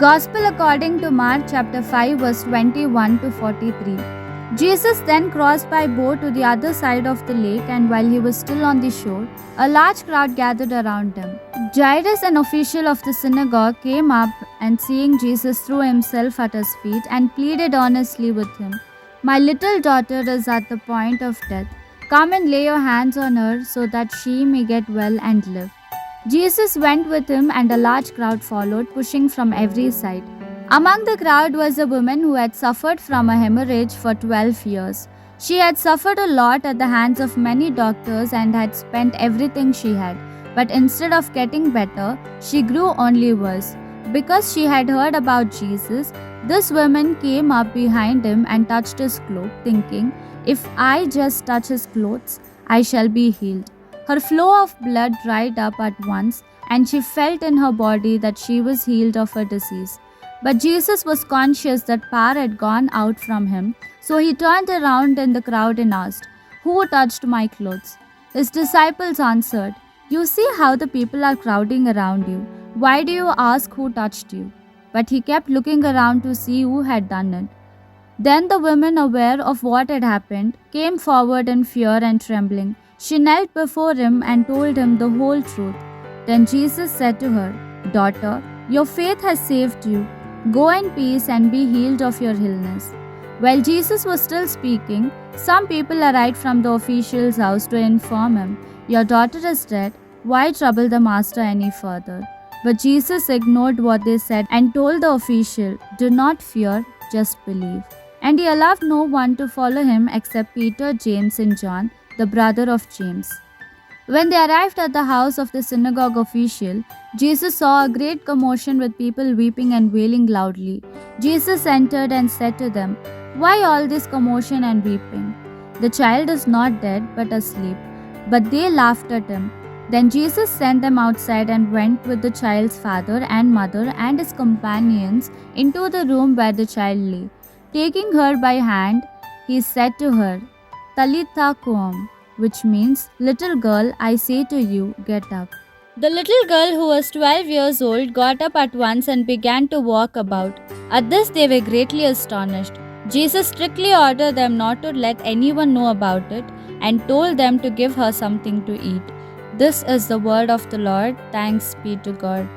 Gospel according to Mark chapter 5 verse 21 to 43. Jesus then crossed by boat to the other side of the lake, and while he was still on the shore, a large crowd gathered around him. Jairus, an official of the synagogue, came up and seeing Jesus threw himself at his feet and pleaded earnestly with him, "My little daughter is at the point of death. Come and lay your hands on her so that she may get well and live." Jesus went with him, and a large crowd followed, pushing from every side. Among the crowd was a woman who had suffered from a hemorrhage for 12 years. She had suffered a lot at the hands of many doctors and had spent everything she had. But instead of getting better, she grew only worse. Because she had heard about Jesus, this woman came up behind him and touched his cloak, thinking, "If I just touch his clothes, I shall be healed." Her flow of blood dried up at once, and she felt in her body that she was healed of her disease. But Jesus was conscious that power had gone out from him, so he turned around in the crowd and asked, "Who touched my clothes?" His disciples answered, "You see how the people are crowding around you. Why do you ask who touched you?" But he kept looking around to see who had done it. Then the woman, aware of what had happened, came forward in fear and trembling. She knelt before him and told him the whole truth. Then Jesus said to her, "Daughter, your faith has saved you. Go in peace and be healed of your illness." While Jesus was still speaking, some people arrived from the official's house to inform him, "Your daughter is dead. Why trouble the master any further?" But Jesus ignored what they said and told the official, "Do not fear, just believe." And he allowed no one to follow him except Peter, James, and John, the brother of James. When they arrived at the house of the synagogue official, Jesus saw a great commotion with people weeping and wailing loudly. Jesus entered and said to them, "Why all this commotion and weeping? The child is not dead but asleep." But they laughed at him. Then Jesus sent them outside and went with the child's father and mother and his companions into the room where the child lay. Taking her by hand, he said to her, "Talitha koum," which means, "Little girl, I say to you, get up." The little girl, who was 12 years old, got up at once and began to walk about. At this they were greatly astonished. Jesus strictly ordered them not to let anyone know about it and told them to give her something to eat. This is the word of the Lord. Thanks be to God.